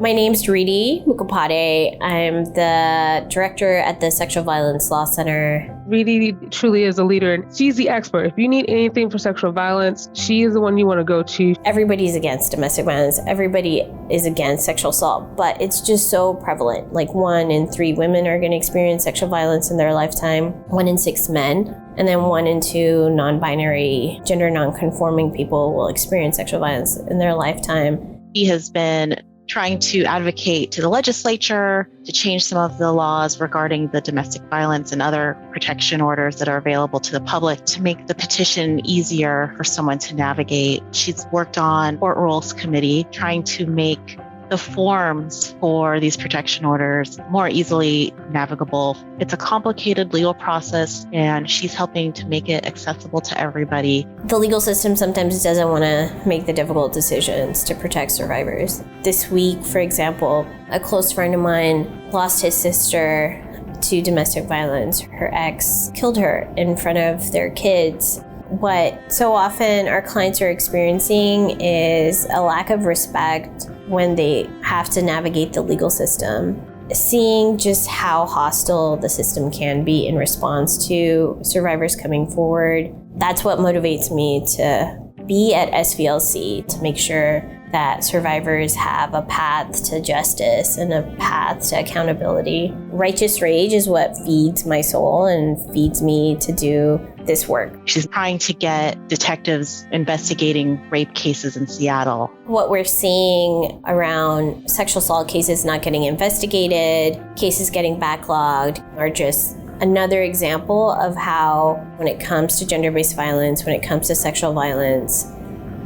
My name's Riddhi Mukhopadhyay. I'm the director at the Sexual Violence Law Center. Riddhi truly is a leader, and she's the expert. If you need anything for sexual violence, she is the one you want to go to. Everybody's against domestic violence. Everybody is against sexual assault, but it's just so prevalent. Like 1 in 3 women are going to experience sexual violence in their lifetime, 1 in 6 men, and then 1 in 2 non-binary, gender non-conforming people will experience sexual violence in their lifetime. He has been trying to advocate to the legislature to change some of the laws regarding the domestic violence and other protection orders that are available to the public to make the petition easier for someone to navigate. She's worked on Court Rules Committee trying to make the forms for these protection orders more easily navigable. It's a complicated legal process, and she's helping to make it accessible to everybody. The legal system sometimes doesn't want to make the difficult decisions to protect survivors. This week, for example, a close friend of mine lost his sister to domestic violence. Her ex killed her in front of their kids. What so often our clients are experiencing is a lack of respect when they have to navigate the legal system. Seeing just how hostile the system can be in response to survivors coming forward, that's what motivates me to be at SVLC, to make sure that survivors have a path to justice and a path to accountability. Righteous rage is what feeds my soul and feeds me to do this work. She's trying to get detectives investigating rape cases in Seattle. What we're seeing around sexual assault cases not getting investigated, cases getting backlogged, are just another example of how, when it comes to gender-based violence, when it comes to sexual violence,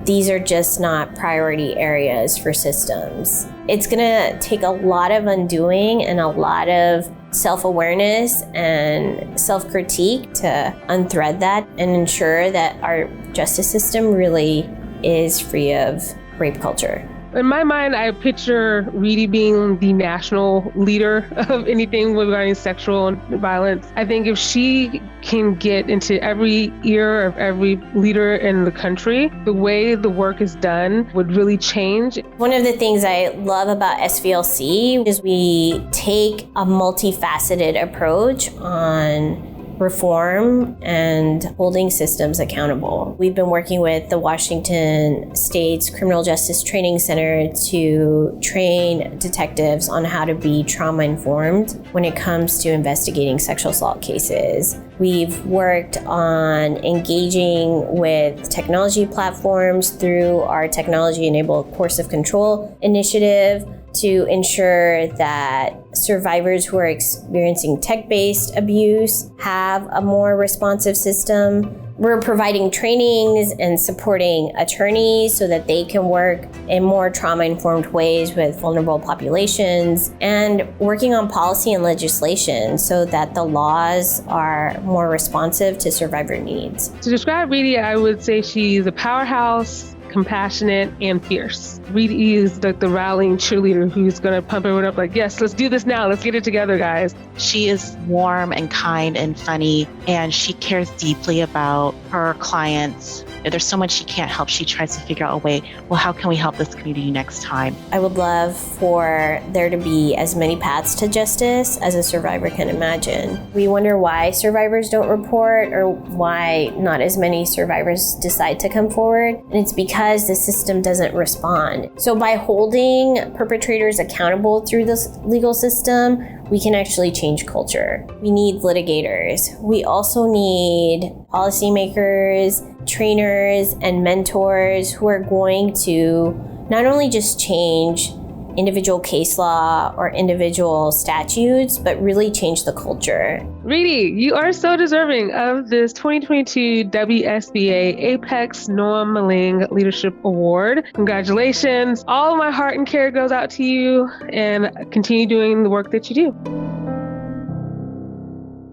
these are just not priority areas for systems. It's gonna take a lot of undoing and a lot of self-awareness and self-critique to unthread that and ensure that our justice system really is free of rape culture. In my mind, I picture Riddhi being the national leader of anything regarding sexual violence. I think if she can get into every ear of every leader in the country, the way the work is done would really change. One of the things I love about SVLC is we take a multifaceted approach on reform and holding systems accountable. We've been working with the Washington State's Criminal Justice Training Center to train detectives on how to be trauma-informed when it comes to investigating sexual assault cases. We've worked on engaging with technology platforms through our technology-enabled course of control initiative to ensure that survivors who are experiencing tech-based abuse have a more responsive system. We're providing trainings and supporting attorneys so that they can work in more trauma-informed ways with vulnerable populations, and working on policy and legislation so that the laws are more responsive to survivor needs. To describe Riddhi, I would say she's a powerhouse, compassionate, and fierce. Riddhi is like the rallying cheerleader who's going to pump everyone up like, yes, let's do this now. Let's get it together, guys. She is warm and kind and funny, and she cares deeply about her clients. If there's someone she can't help, she tries to figure out a way, well, how can we help this community next time? I would love for there to be as many paths to justice as a survivor can imagine. We wonder why survivors don't report or why not as many survivors decide to come forward. And it's because the system doesn't respond. So by holding perpetrators accountable through this legal system, we can actually change culture. We need litigators. We also need policymakers, trainers, and mentors who are going to not only just change individual case law or individual statutes, but really change the culture. Riddhi, you are so deserving of this 2022 WSBA Apex Noam Maleng Leadership Award. Congratulations. All of my heart and care goes out to you, and continue doing the work that you do.